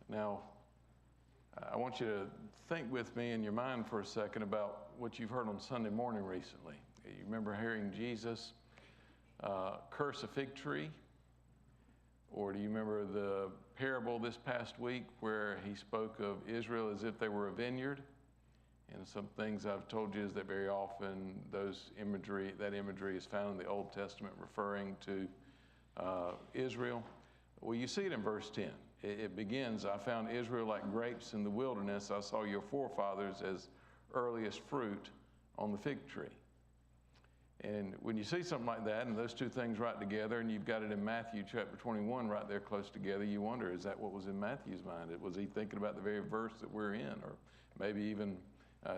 Now, I want you to think with me in your mind for a second about what you've heard on Sunday morning recently. You remember hearing Jesus curse a fig tree? Or do you remember the parable this past week where he spoke of Israel as if they were a vineyard? And some things I've told you is that very often that imagery is found in the Old Testament referring to Israel. Well, you see it in verse 10. It begins, I found Israel like grapes in the wilderness. I saw your forefathers as earliest fruit on the fig tree. And when you see something like that, and those two things right together, and you've got it in Matthew chapter 21 right there close together, you wonder, is that what was in Matthew's mind? Was he thinking about the very verse that we're in? Or maybe even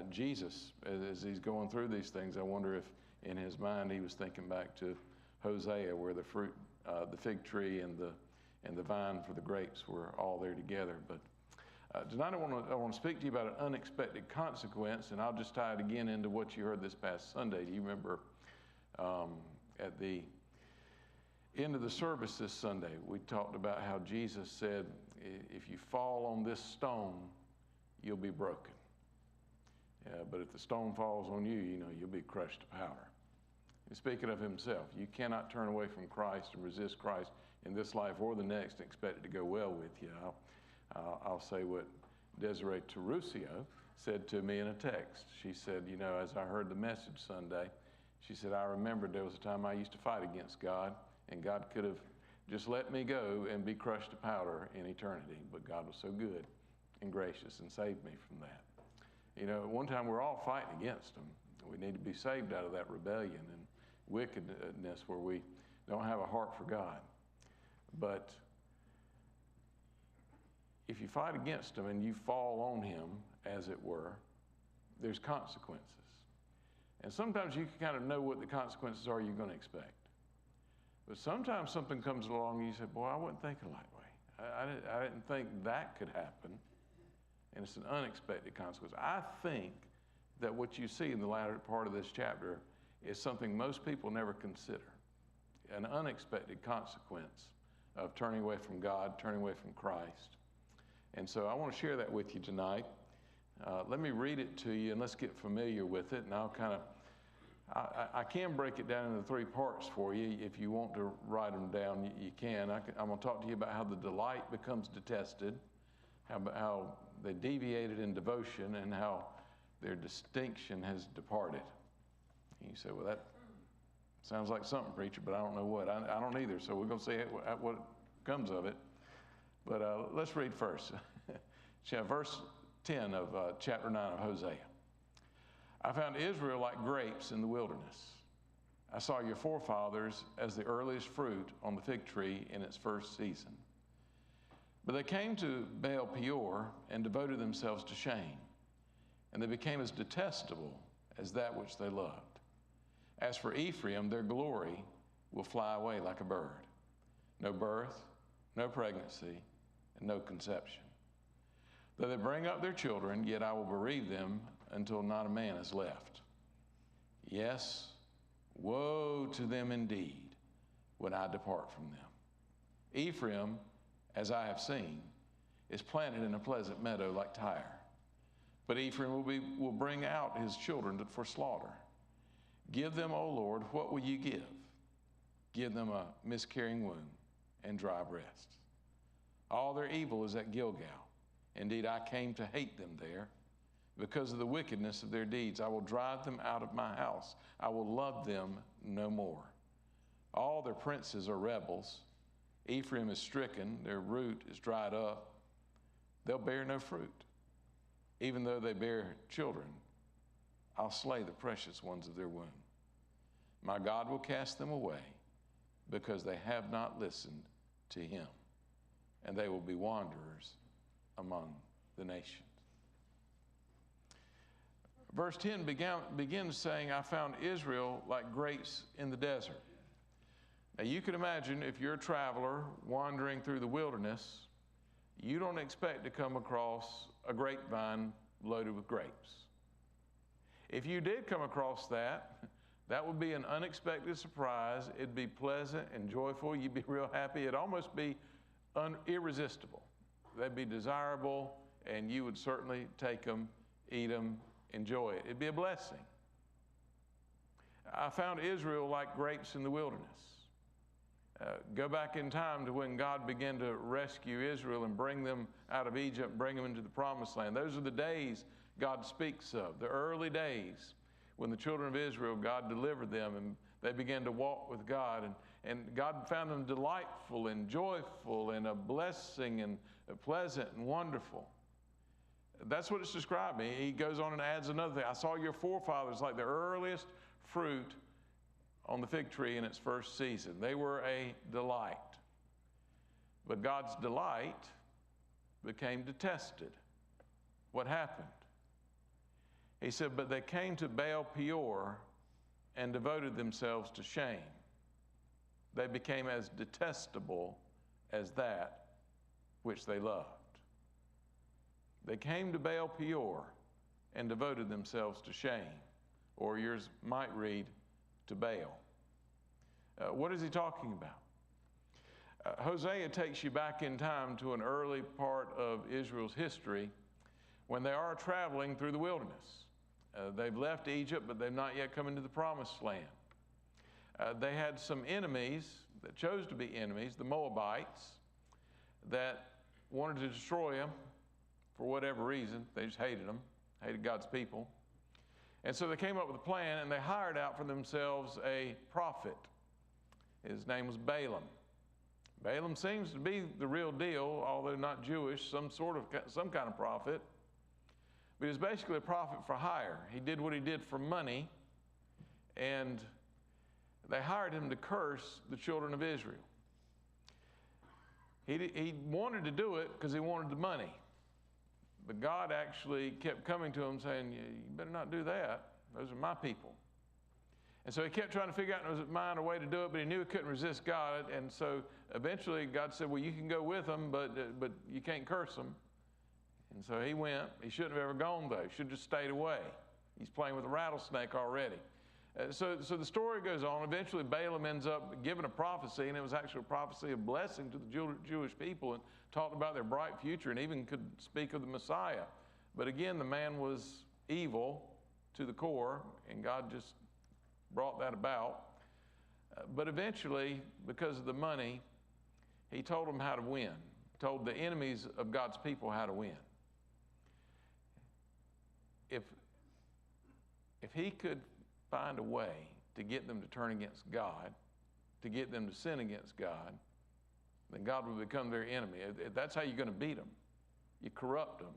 Jesus, as he's going through these things, I wonder if in his mind he was thinking back to Hosea, where the fruit, the fig tree and the vine for the grapes were all there together. But tonight I want to speak to you about an unexpected consequence, and I'll just tie it again into what you heard this past Sunday. Do you remember at the end of the service this Sunday, we talked about how Jesus said, if you fall on this stone, you'll be broken. But if the stone falls on you, you'll be crushed to powder. And speaking of himself, you cannot turn away from Christ and resist Christ in this life or the next and expect it to go well with you. I'll say what Desiree Terusio said to me in a text. She said, as I heard the message Sunday, she said, I remembered there was a time I used to fight against God, and God could have just let me go and be crushed to powder in eternity. But God was so good and gracious and saved me from that. At one time we're all fighting against him. We need to be saved out of that rebellion and wickedness where we don't have a heart for God. But if you fight against him and you fall on him, as it were, there's consequences. And sometimes you can kind of know what the consequences are you're going to expect. But sometimes something comes along and you say, boy, I wasn't thinking that way. I didn't think that could happen. And it's an unexpected consequence. I think that what you see in the latter part of this chapter is something most people never consider. An unexpected consequence of turning away from God, turning away from Christ. And so I want to share that with you tonight. Let me read it to you and let's get familiar with it. And I can break it down into three parts for you. If you want to write them down, you can. I'm going to talk to you about how the delight becomes detested, how they deviated in devotion, and how their distinction has departed. And you say, well, that sounds like something, preacher, but I don't know what. I don't either, so we're going to see what comes of it. But let's read first. Verse 10 of chapter 9 of Hosea. I found Israel like grapes in the wilderness. I saw your forefathers as the earliest fruit on the fig tree in its first season. But they came to Baal Peor and devoted themselves to shame, and they became as detestable as that which they loved. As for Ephraim, their glory will fly away like a bird. No birth, no pregnancy, and no conception. Though they bring up their children, yet I will bereave them until not a man is left. Yes, woe to them indeed when I depart from them. Ephraim, as I have seen, is planted in a pleasant meadow like Tyre. But Ephraim will bring out his children for slaughter. Give them, O Lord, what will you give? Give them a miscarrying womb and dry breasts. All their evil is at Gilgal. Indeed, I came to hate them there. Because of the wickedness of their deeds, I will drive them out of my house. I will love them no more. All their princes are rebels. Ephraim is stricken, their root is dried up. They'll bear no fruit. Even though they bear children, I'll slay the precious ones of their womb. My God will cast them away because they have not listened to him, and they will be wanderers among the nations. Verse 10 begins saying, I found Israel like grapes in the desert. Now you can imagine if you're a traveler wandering through the wilderness, you don't expect to come across a grapevine loaded with grapes. If you did come across that would be an unexpected surprise. It'd be pleasant and joyful. You'd be real happy. It'd almost be irresistible. They'd be desirable, and you would certainly take them, eat them, enjoy it. It'd be a blessing. I found Israel like grapes in the wilderness. Go back in time to when God began to rescue Israel and bring them out of Egypt, bring them into the promised land. Those are the days God speaks of, the early days when the children of Israel, God delivered them and they began to walk with God. And God found them delightful and joyful and a blessing and pleasant and wonderful. That's what it's describing. He goes on and adds another thing. I saw your forefathers like the earliest fruit on the fig tree in its first season. They were a delight. But God's delight became detested. What happened? He said, but they came to Baal Peor and devoted themselves to shame. They became as detestable as that which they loved. They came to Baal Peor and devoted themselves to shame. Or yours might read, to Baal. What is he talking about? Hosea takes you back in time to an early part of Israel's history when they are traveling through the wilderness. They've left Egypt, but they've not yet come into the promised land. They had some enemies that chose to be enemies, the Moabites, that wanted to destroy them for whatever reason. They just hated them, hated God's people. And so they came up with a plan, and they hired out for themselves a prophet. His name was Balaam. Balaam seems to be the real deal, although not Jewish, some kind of prophet. But he was basically a prophet for hire. He did what he did for money, and they hired him to curse the children of Israel. He wanted to do it because he wanted the money. But God actually kept coming to him saying, you better not do that. Those are my people. And so he kept trying to figure out in his mind a way to do it, but he knew he couldn't resist God. And so eventually God said, well, you can go with them, but you can't curse them. And so he went. He shouldn't have ever gone, though. He should have just stayed away. He's playing with a rattlesnake already. So the story goes on. Eventually, Balaam ends up giving a prophecy, and it was actually a prophecy of blessing to the Jewish people and talked about their bright future and even could speak of the Messiah. But again, the man was evil to the core, and God just brought that about. But eventually, because of the money, he told them how to win, told the enemies of God's people how to win. If he could find a way to get them to turn against God, to get them to sin against God, then God will become their enemy. That's how you're going to beat them. You corrupt them.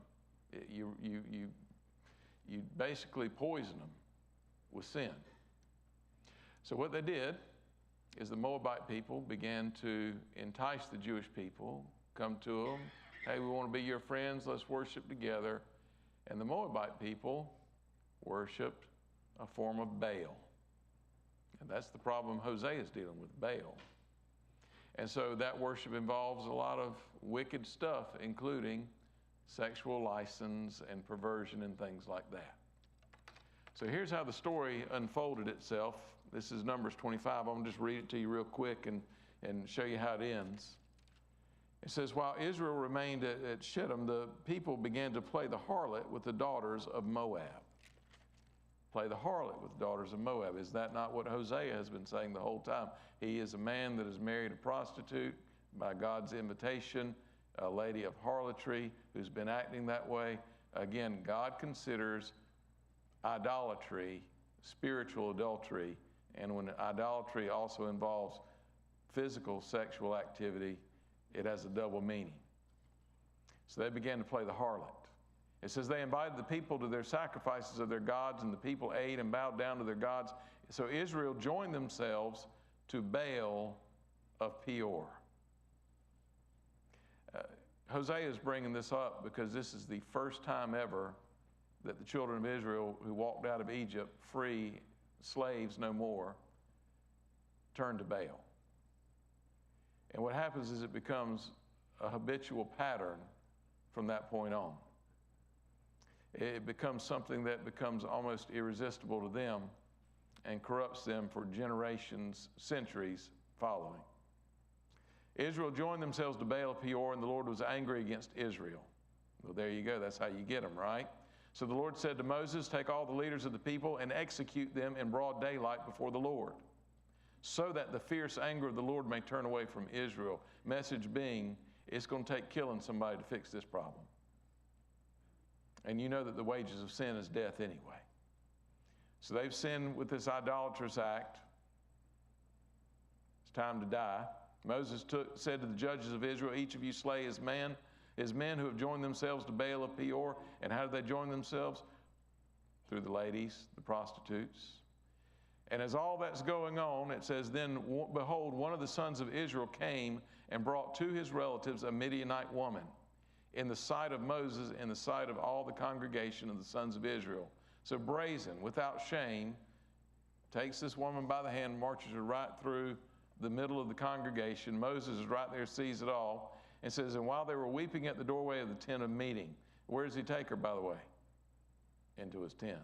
You basically poison them with sin. So what they did is the Moabite people began to entice the Jewish people, come to them, hey, we want to be your friends, let's worship together. And the Moabite people worshiped a form of Baal. And that's the problem Hosea is dealing with, Baal. And so that worship involves a lot of wicked stuff, including sexual license and perversion and things like that. So here's how the story unfolded itself. This is Numbers 25. I'm going to just read it to you real quick and show you how it ends. It says, while Israel remained at Shittim, the people began to play the harlot with the daughters of Moab. Play the harlot with the daughters of Moab. Is that not what Hosea has been saying the whole time? He is a man that has married a prostitute by God's invitation, a lady of harlotry who's been acting that way. Again, God considers idolatry spiritual adultery, and when idolatry also involves physical sexual activity, it has a double meaning. So they began to play the harlot. It says they invited the people to their sacrifices of their gods, and the people ate and bowed down to their gods. So Israel joined themselves to Baal of Peor. Hosea is bringing this up because this is the first time ever that the children of Israel who walked out of Egypt free, slaves no more, turned to Baal. And what happens is it becomes a habitual pattern from that point on. It becomes something that becomes almost irresistible to them and corrupts them for generations, centuries following. Israel joined themselves to Baal of Peor, and the Lord was angry against Israel. Well, there you go. That's how you get them, right? So the Lord said to Moses, take all the leaders of the people and execute them in broad daylight before the Lord, so that the fierce anger of the Lord may turn away from Israel. Message being, it's going to take killing somebody to fix this problem. And you know that the wages of sin is death anyway. So they've sinned with this idolatrous act. It's time to die. Moses said to the judges of Israel, each of you slay his men who have joined themselves to Baal of Peor. And how did they join themselves? Through the ladies, the prostitutes. And as all that's going on, it says, then behold, one of the sons of Israel came and brought to his relatives a Midianite woman, in the sight of Moses, in the sight of all the congregation of the sons of Israel. So brazen, without shame, takes this woman by the hand, marches her right through the middle of the congregation. Moses is right there, sees it all, and says, and while they were weeping at the doorway of the tent of meeting, where does he take her, by the way? Into his tent.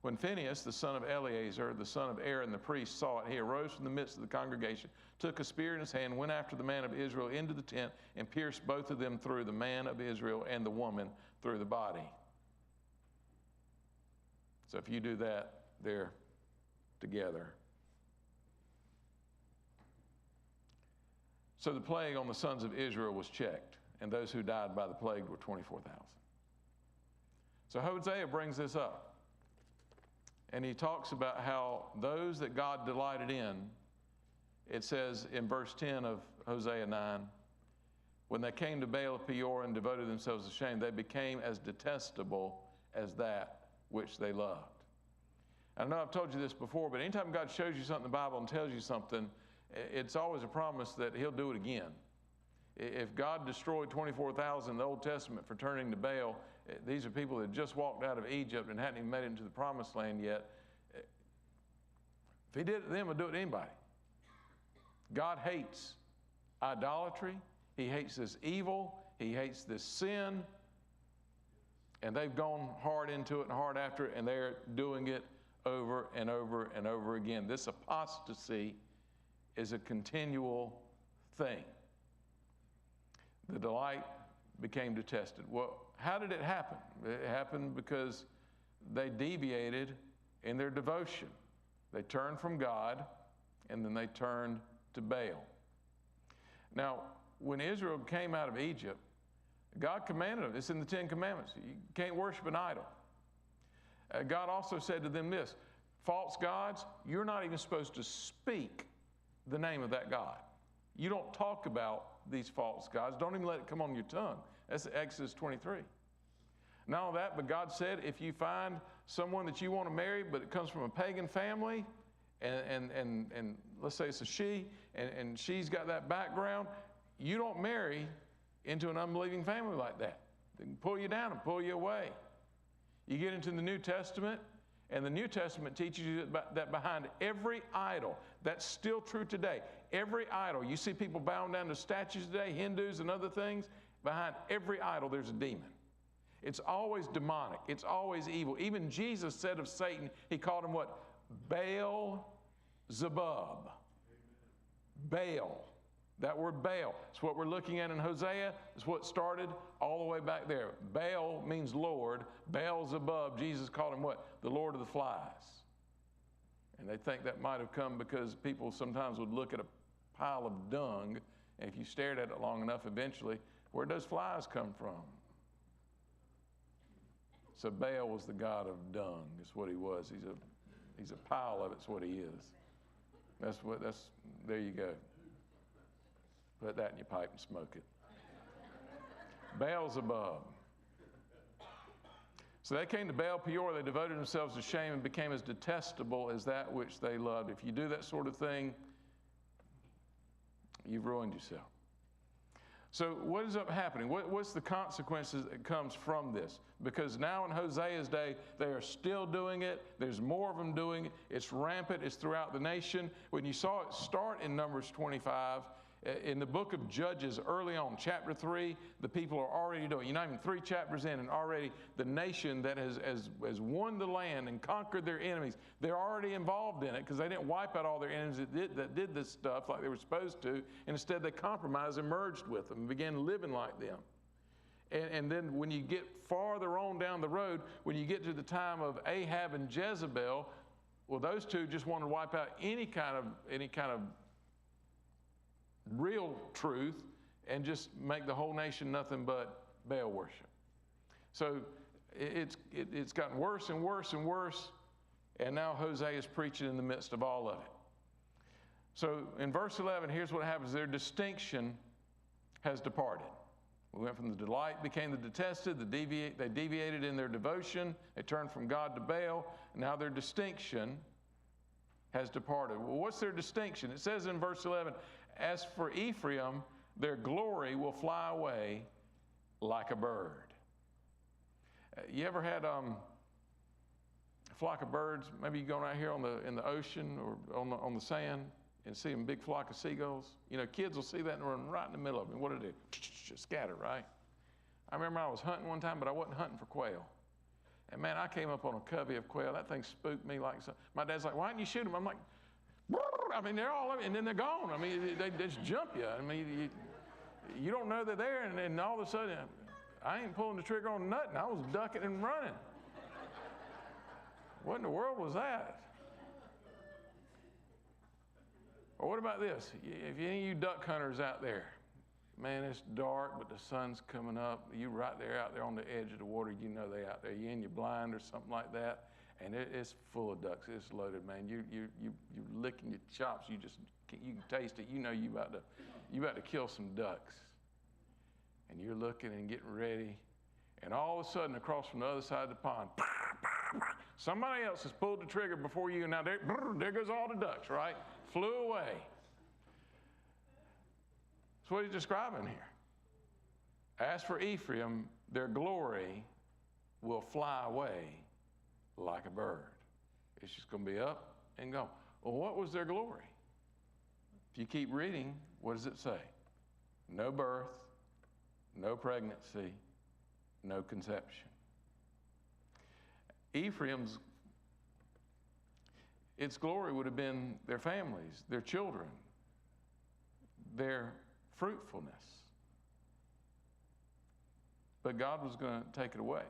When Phinehas, the son of Eleazar, the son of Aaron the priest, saw it, he arose from the midst of the congregation, took a spear in his hand, went after the man of Israel into the tent, and pierced both of them through, the man of Israel and the woman through the body. So if you do that, they're together. So the plague on the sons of Israel was checked, and those who died by the plague were 24,000. So Hosea brings this up. And he talks about how those that God delighted in, it says in verse 10 of Hosea 9, when they came to Baal of Peor and devoted themselves to shame, they became as detestable as that which they loved. I know I've told you this before, but anytime God shows you something in the Bible and tells you something, it's always a promise that he'll do it again. If God destroyed 24,000 in the Old Testament for turning to Baal, these are people that just walked out of Egypt and hadn't even made it into the promised land yet. If he did it to them, he'll do it to anybody. God hates idolatry. He hates this evil. He hates this sin. And they've gone hard into it and hard after it, and they're doing it over and over and over again. This apostasy is a continual thing. The delight became detested. Well, how did it happen? It happened because they deviated in their devotion. They turned from God, and then they turned to Baal. Now, when Israel came out of Egypt, God commanded them, it's in the Ten Commandments, you can't worship an idol. God also said to them this, false gods, you're not even supposed to speak the name of that God. You don't talk about these false gods. Don't even let it come on your tongue. That's Exodus 23. Not only that, but God said, if you find someone that you want to marry, but it comes from a pagan family, and let's say it's a she, and she's got that background, you don't marry into an unbelieving family like that. They can pull you down and pull you away. You get into the New Testament, and the New Testament teaches you that behind every idol, that's still true today, every idol, you see people bowing down to statues today, Hindus and other things, behind every idol there's a demon. It's always demonic. It's always evil. Even Jesus said of Satan, he called him what? Baal-zebub. Baal. That word Baal. It's what we're looking at in Hosea. It's what started all the way back there. Baal means Lord. Baal-zebub, Jesus called him what? The Lord of the flies. And they think that might have come because people sometimes would look at a pile of dung, and if you stared at it long enough, eventually, where do those flies come from? So Baal was the god of dung, is what he was. He's a pile of it's what he is. There you go. Put that in your pipe and smoke it. Baal-zebub. So they came to Baal Peor, they devoted themselves to shame and became as detestable as that which they loved. If you do that sort of thing, you've ruined yourself. So what ends up happening? What's the consequences that comes from this? Because now in Hosea's day, they are still doing it. There's more of them doing it. It's rampant. It's throughout the nation. When you saw it start in Numbers 25, In the book of Judges, early on, chapter 3, the people are already doing it. You're not even 3 chapters in, and already the nation that has won the land and conquered their enemies, they're already involved in it because they didn't wipe out all their enemies that did this stuff like they were supposed to. And instead, they compromised and merged with them and began living like them. And then when you get farther on down the road, when you get to the time of Ahab and Jezebel, well, those two just want to wipe out any kind of real truth and just make the whole nation nothing but Baal worship. So it's gotten worse and worse and worse, and now Hosea is preaching in the midst of all of it. So in verse 11, here's what happens. Their distinction has departed. We went from the delight, became the detested. They deviated in their devotion. They turned from God to Baal. Now their distinction has departed. Well, what's their distinction? It says in verse 11, as for Ephraim, their glory will fly away like a bird. You ever had a flock of birds? Maybe you're going out here in the ocean or on the sand and see a big flock of seagulls. You know, kids will see that and run right in the middle of them. What do they do? Just scatter, right? I remember I was hunting one time, but I wasn't hunting for quail. And man, I came up on a covey of quail. That thing spooked me like so. My dad's like, why didn't you shoot them? I'm like, I mean, they're all, and then they're gone. I mean, they just jump you. I mean, you don't know they're there, and all of a sudden, I ain't pulling the trigger on nothing. I was ducking and running. What in the world was that? Or what about this? If any of you duck hunters out there, man, it's dark, but the sun's coming up. You right there out there on the edge of the water, you know they out there. You in your blind or something like that. And it's full of ducks. It's loaded, man. You're licking your chops. You can taste it. You know you about to kill some ducks. And you're looking and getting ready. And all of a sudden, across from the other side of the pond, somebody else has pulled the trigger before you. And now there goes all the ducks, right? Flew away. That's what he's describing here. As for Ephraim, their glory will fly away like a bird. It's just going to be up and gone. Well, what was their glory? If you keep reading, what does it say? No birth, no pregnancy, no conception. Ephraim's, its glory would have been their families, their children, their fruitfulness. But God was going to take it away.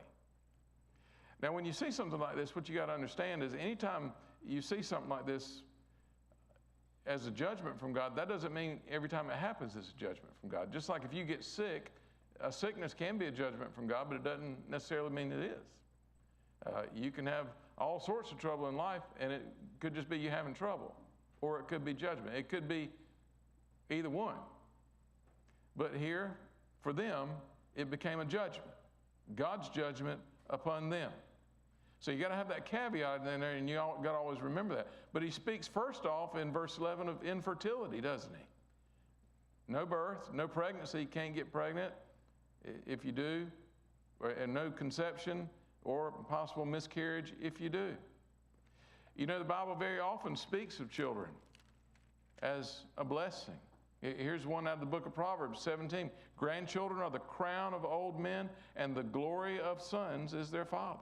Now, when you see something like this, what you got to understand is anytime you see something like this as a judgment from God, that doesn't mean every time it happens it's a judgment from God. Just like if you get sick, a sickness can be a judgment from God, but it doesn't necessarily mean it is. You can have all sorts of trouble in life, and it could just be you having trouble, or it could be judgment. It could be either one. But here, for them, it became a judgment. God's judgment upon them. So you got to have that caveat in there, and you got to always remember that. But he speaks first off in verse 11 of infertility, doesn't he? No birth, no pregnancy, you can't get pregnant if you do, and no conception or possible miscarriage if you do. You know, the Bible very often speaks of children as a blessing. Here's one out of the book of Proverbs 17. Grandchildren are the crown of old men, and the glory of sons is their fathers.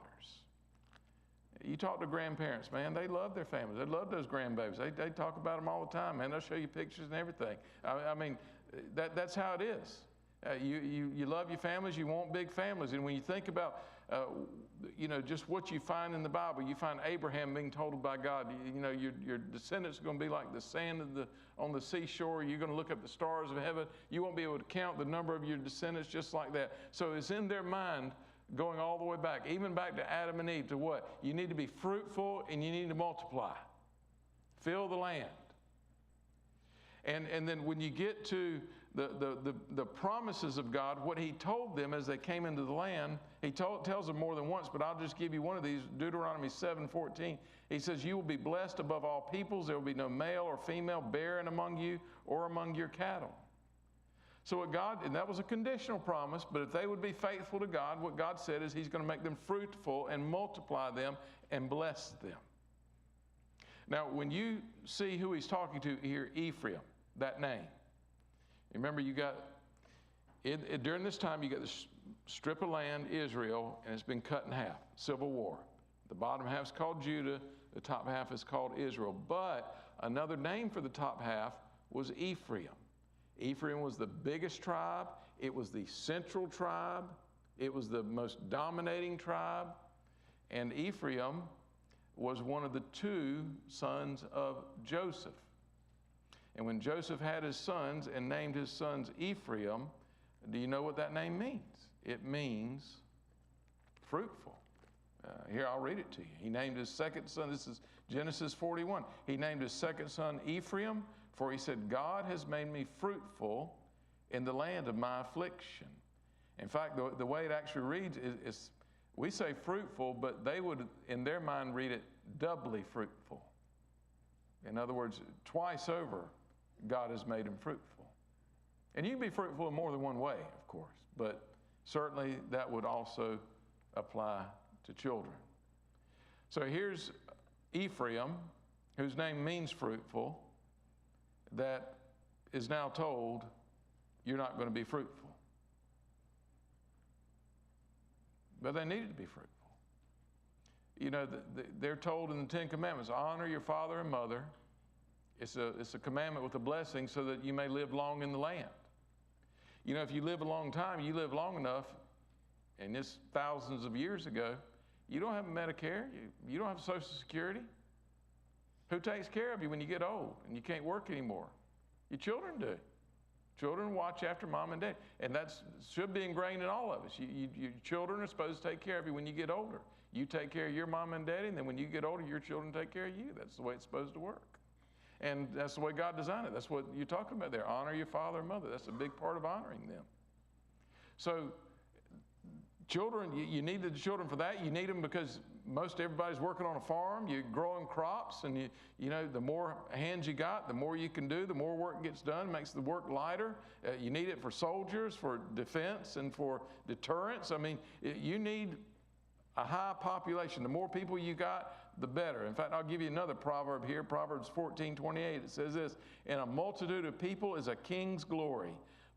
You talk to grandparents, man, they love their families. They love those grandbabies. They talk about them all the time, man. They'll show you pictures and everything. I mean, that's how it is. You love your families, you want big families. And when you think about, just what you find in the Bible, you find Abraham being told by God, your descendants are going to be like the sand on the seashore. You're going to look up the stars of heaven. You won't be able to count the number of your descendants just like that. So it's in their mind going all the way back, even back to Adam and Eve, to what? You need to be fruitful and you need to multiply. Fill the land. And then when you get to the promises of God, what he told them as they came into the land, he tells them more than once, but I'll just give you one of these, Deuteronomy 7:14. He says, you will be blessed above all peoples. There will be no male or female barren among you or among your cattle. So what God, and that was a conditional promise, but if they would be faithful to God, what God said is he's going to make them fruitful and multiply them and bless them. Now, when you see who he's talking to here, Ephraim, that name, Remember, you got, during this time, you got this strip of land, Israel, and it's been cut in half, civil war. The bottom half is called Judah, the top half is called Israel. But another name for the top half was Ephraim. Ephraim was the biggest tribe. It was the central tribe. It was the most dominating tribe. And Ephraim was one of the two sons of Joseph. And when Joseph had his sons and named his sons Ephraim, do you know what that name means? It means fruitful. Here, I'll read it to you. He named his second son, this is Genesis 41. He named his second son Ephraim, for he said, God has made me fruitful in the land of my affliction. In fact, the way it actually reads is we say fruitful, but they would, in their mind, read it doubly fruitful. In other words, twice over, God has made him fruitful. And you can be fruitful in more than one way, of course, but certainly that would also apply to children. So here's Ephraim, whose name means fruitful, that is now told, you're not going to be fruitful. But they needed to be fruitful. You know, they're told in the Ten Commandments, honor your father and mother. It's a commandment with a blessing so that you may live long in the land. You know, if you live a long time, you live long enough, and this thousands of years ago, you don't have Medicare, you don't have Social Security. Who takes care of you when you get old and you can't work anymore? Your children do. Children watch after mom and dad. And that should be ingrained in all of us. Your children are supposed to take care of you when you get older. You take care of your mom and daddy, and then when you get older, your children take care of you. That's the way it's supposed to work. And that's the way God designed it. That's what you're talking about there. Honor your father and mother. That's a big part of honoring them. So children, you need the children for that. You need them because most everybody's working on a farm. You're growing crops, and you know, the more hands you got, the more you can do, the more work gets done, makes the work lighter. You need it for soldiers, for defense, and for deterrence. I mean, you need a high population. The more people you got, the better. In fact, I'll give you another proverb here, Proverbs 14:28. It says this, in a multitude of people is a king's glory,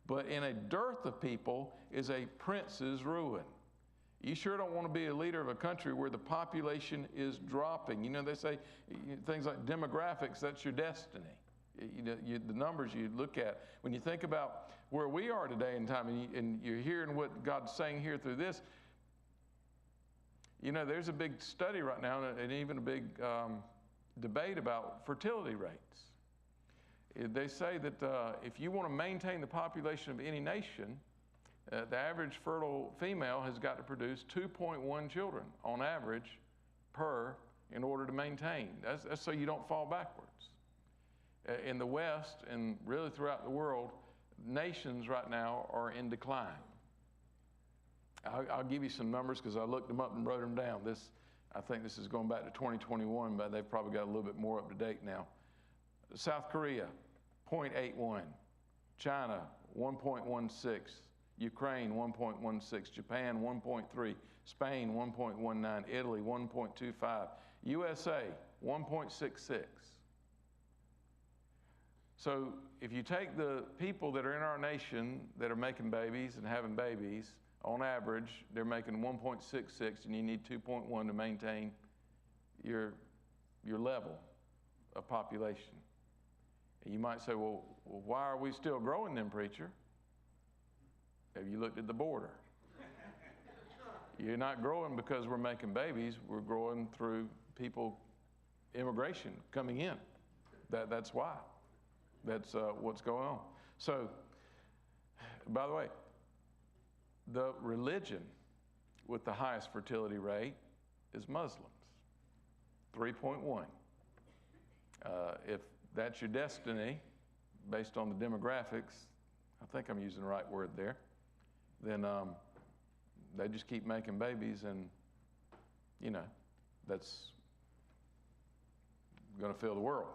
but in a dearth of people is a prince's ruin. You sure don't want to be a leader of a country where the population is dropping. You know, they say things like demographics, that's your destiny. You know, the numbers you look at. When you think about where we are today in time, and you're hearing what God's saying here through this, you know, there's a big study right now and even a big debate about fertility rates. They say that if you want to maintain the population of any nation, the average fertile female has got to produce 2.1 children on average in order to maintain. That's so you don't fall backwards. In the West and really throughout the world, nations right now are in decline. I'll give you some numbers because I looked them up and wrote them down. I think this is going back to 2021, but they've probably got a little bit more up to date now. South Korea, 0.81. China, 1.16. Ukraine, 1.16. Japan, 1.3. Spain, 1.19. Italy, 1.25. USA, 1.66. So if you take the people that are in our nation that are making babies and having babies, on average, they're making 1.66, and you need 2.1 to maintain your level of population. And you might say, well, why are we still growing then, preacher? Have you looked at the border? You're not growing because we're making babies. We're growing through immigration coming in. That's why. That's what's going on. So, by the way, the religion with the highest fertility rate is Muslims, 3.1. If that's your destiny, based on the demographics, I think I'm using the right word there, then they just keep making babies, and, you know, that's going to fill the world.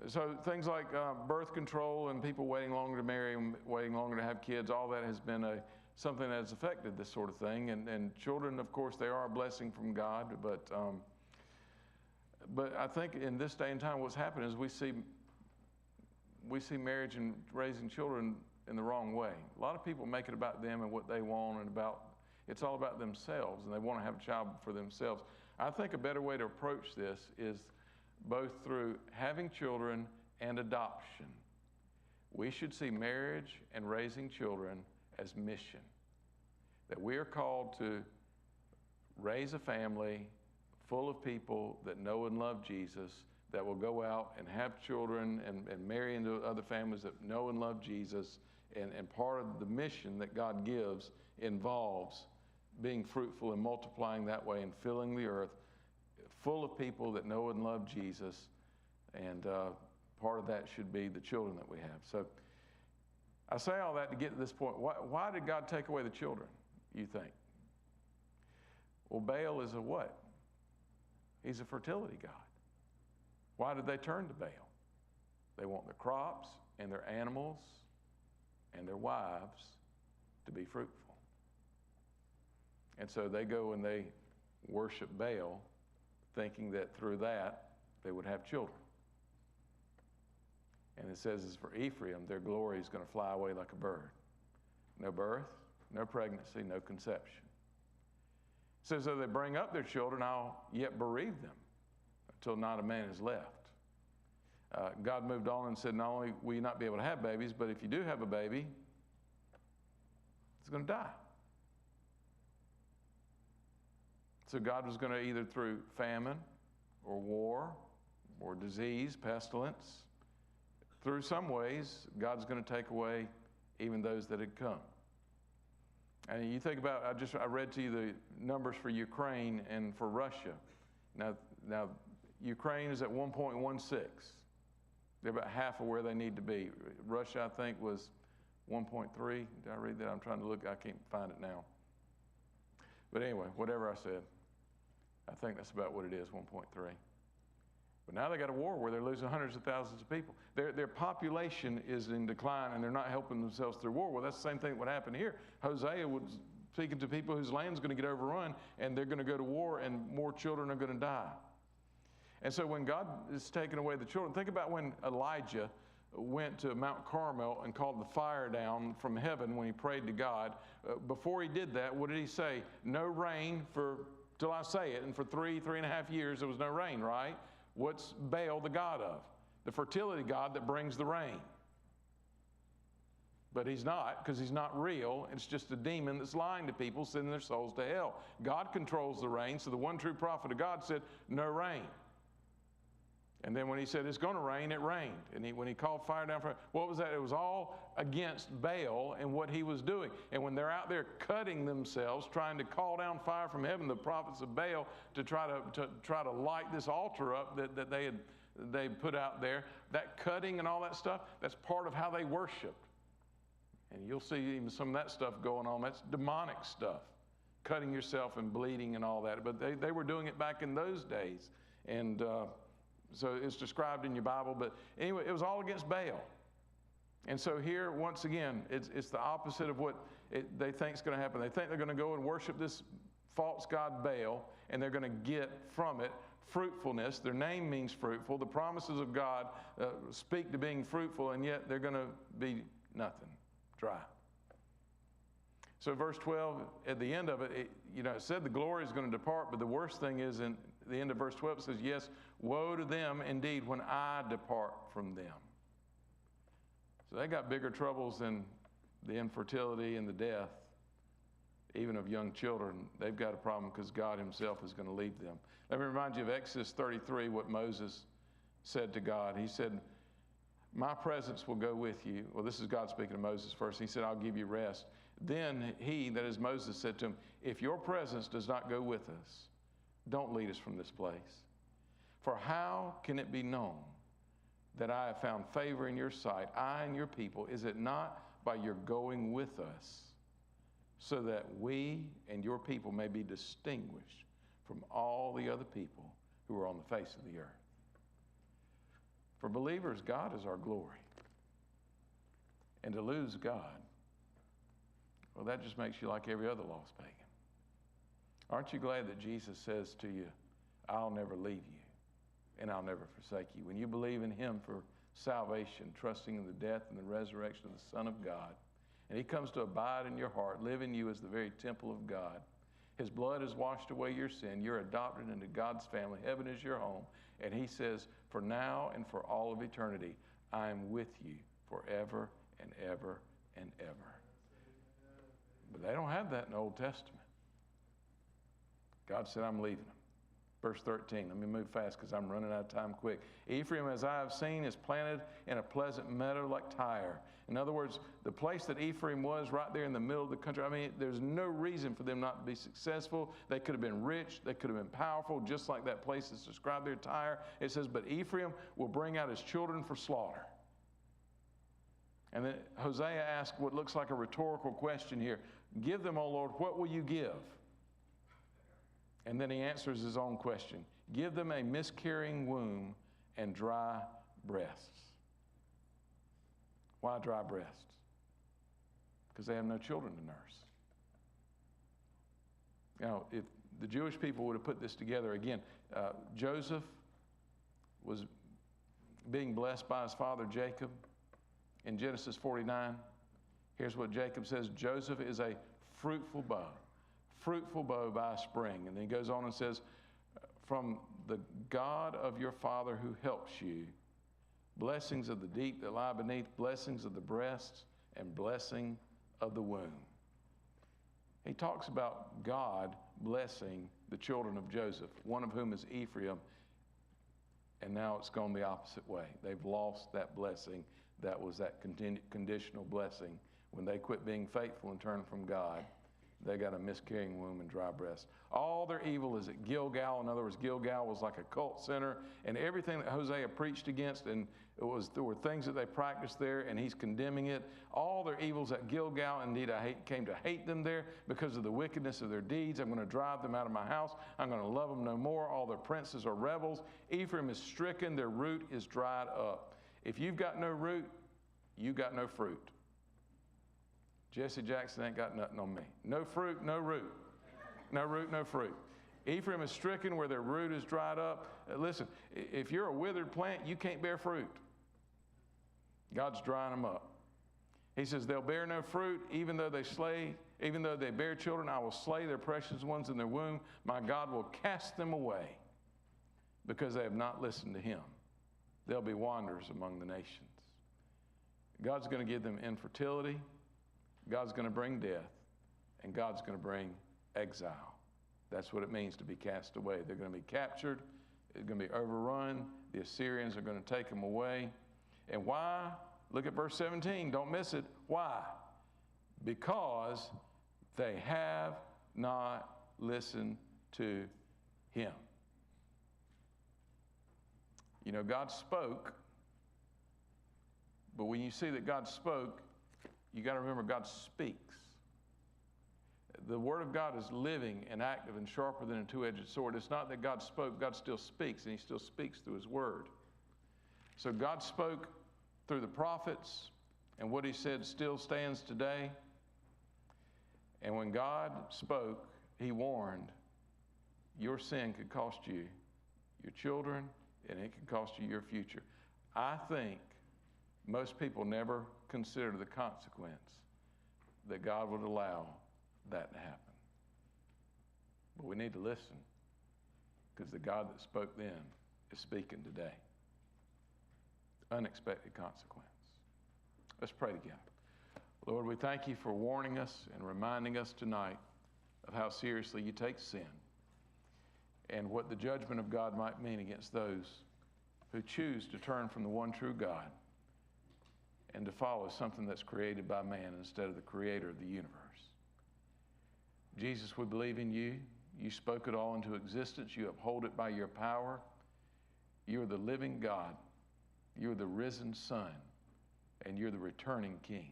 So things like birth control and people waiting longer to marry and waiting longer to have kids, all that has been something that has affected this sort of thing. And children, of course, they are a blessing from God, but I think in this day and time what's happened is we see marriage and raising children in the wrong way. A lot of people make it about them and what they want, and it's all about themselves, and they want to have a child for themselves. I think a better way to approach this is both through having children and adoption. We should see marriage and raising children as mission. That we are called to raise a family full of people that know and love Jesus, that will go out and have children and marry into other families that know and love Jesus. And part of the mission that God gives involves being fruitful and multiplying that way and filling the earth full of people that know and love Jesus. And part of that should be the children that we have. So I say all that to get to this point. Why did God take away the children, you think? Well, Baal is a what? He's a fertility god. Why did they turn to Baal? They want their crops and their animals and their wives to be fruitful. And so they go and they worship Baal, thinking that through that they would have children. And it says, as for Ephraim, their glory is going to fly away like a bird. No birth, no pregnancy, no conception. It says, though they bring up their children, I'll yet bereave them until not a man is left. God moved on and said, not only will you not be able to have babies, but if you do have a baby, it's going to die. So God was going to, either through famine or war or disease, pestilence, through some ways, God's going to take away even those that had come. And you think about, I read to you the numbers for Ukraine and for Russia. Now Ukraine is at 1.16. They're about half of where they need to be. Russia, I think, was 1.3. Did I read that? I'm trying to look. I can't find it now. But anyway, whatever I said, I think that's about what it is, 1.3. But now they got a war where they're losing hundreds of thousands of people. Their population is in decline, and they're not helping themselves through war. Well, that's the same thing that would happen here. Hosea was speaking to people whose land's going to get overrun, and they're going to go to war, and more children are going to die. And so when God is taking away the children, think about when Elijah went to Mount Carmel and called the fire down from heaven when he prayed to God. Before he did that, what did he say? No rain till I say it. And for 3.5 years, there was no rain, right? What's Baal the god of? The fertility god that brings the rain. But he's not, because he's not real. It's just a demon that's lying to people, sending their souls to hell. God controls the rain, so the one true prophet of God said, no rain. And then when he said it's going to rain, it rained. And when he called fire down from, what was that? It was all against Baal and what he was doing. And when they're out there cutting themselves, trying to call down fire from heaven, the prophets of Baal, to try to light this altar up that they put out there, that cutting and all that stuff, that's part of how they worshiped. And you'll see even some of that stuff going on. That's demonic stuff, cutting yourself and bleeding and all that. But they were doing it back in those days. And so it's described in your Bible. But anyway, it was all against Baal. And so here, once again, it's the opposite of what they think is going to happen. They think they're going to go and worship this false god Baal, and they're going to get from it fruitfulness. Their name means fruitful. The promises of God speak to being fruitful, and yet they're going to be nothing, dry. So verse 12, at the end of it, it said the glory is going to depart, but the worst thing is in the end of verse 12, it says, yes, woe to them indeed when I depart from them. So they got bigger troubles than the infertility and the death, even of young children. They've got a problem because God himself is going to leave them. Let me remind you of Exodus 33, what Moses said to God. He said, my presence will go with you. Well, this is God speaking to Moses first. He said, I'll give you rest. Then he, that is Moses, said to him, if your presence does not go with us, don't lead us from this place. For how can it be known that I have found favor in your sight, I and your people? Is it not by your going with us, so that we and your people may be distinguished from all the other people who are on the face of the earth? For believers, God is our glory. And to lose God, well, that just makes you like every other lost pagan. Aren't you glad that Jesus says to you, I'll never leave you and I'll never forsake you? When you believe in him for salvation, trusting in the death and the resurrection of the Son of God. And he comes to abide in your heart, live in you as the very temple of God. His blood has washed away your sin. You're adopted into God's family. Heaven is your home. And he says, for now and for all of eternity, I am with you forever and ever and ever. But they don't have that in the Old Testament. God said, I'm leaving them. Verse 13, let me move fast because I'm running out of time quick. Ephraim, as I have seen, is planted in a pleasant meadow like Tyre. In other words, the place that Ephraim was right there in the middle of the country, I mean, there's no reason for them not to be successful. They could have been rich. They could have been powerful, just like that place that's described there, Tyre. It says, but Ephraim will bring out his children for slaughter. And then Hosea asks what looks like a rhetorical question here. Give them, O Lord, what will you give? And then he answers his own question. Give them a miscarrying womb and dry breasts. Why dry breasts? Because they have no children to nurse. Now, if the Jewish people would have put this together, again, Joseph was being blessed by his father Jacob. In Genesis 49, here's what Jacob says, Joseph is a fruitful bow by a spring. And then he goes on and says, from the God of your father who helps you, blessings of the deep that lie beneath, blessings of the breasts, and blessing of the womb. He talks about God blessing the children of Joseph, one of whom is Ephraim, and now it's gone the opposite way. They've lost that blessing that was that conditional blessing. When they quit being faithful and turned from God, they got a miscarrying womb and dry breasts. All their evil is at Gilgal. In other words, Gilgal was like a cult center, and everything that Hosea preached against, and there were things that they practiced there, and he's condemning it. All their evils at Gilgal. Indeed, I came to hate them there because of the wickedness of their deeds. I'm going to drive them out of my house. I'm going to love them no more. All their princes are rebels. Ephraim is stricken. Their root is dried up. If you've got no root, you got no fruit. Jesse Jackson ain't got nothing on me. No fruit, no root. No root, no fruit. Ephraim is stricken where their root is dried up. Listen, if you're a withered plant, you can't bear fruit. God's drying them up. He says they'll bear no fruit, even though they bear children, I will slay their precious ones in their womb. My God will cast them away because they have not listened to him. They'll be wanderers among the nations. God's going to give them infertility. God's going to bring death. And God's going to bring exile. That's what it means to be cast away. They're going to be captured. They're going to be overrun. The Assyrians are going to take them away. And why? Look at verse 17. Don't miss it. Why? Because they have not listened to him. You know, God spoke, but when you see that God spoke, you got to remember God speaks. The Word of God is living and active and sharper than a two-edged sword. It's not that God spoke, God still speaks, and he still speaks through his Word. So God spoke through the prophets, and what he said still stands today. And when God spoke, he warned, your sin could cost you your children, and it can cost you your future. I think most people never consider the consequence that God would allow that to happen. But we need to listen, because the God that spoke then is speaking today. Unexpected consequence. Let's pray together. Lord, we thank you for warning us and reminding us tonight of how seriously you take sin and what the judgment of God might mean against those who choose to turn from the one true God and to follow something that's created by man instead of the creator of the universe. Jesus, we believe in you. You spoke it all into existence. You uphold it by your power. You're the living God. You're the risen Son, and you're the returning King.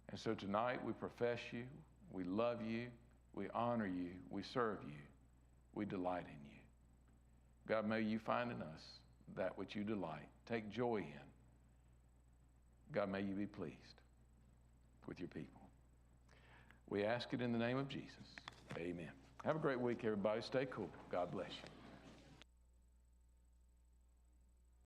And so tonight we profess you, we love you, we honor you, we serve you, we delight in you. God, may you find in us that which you delight. Take joy in. God, may you be pleased with your people. We ask it in the name of Jesus. Amen. Have a great week, everybody. Stay cool. God bless you.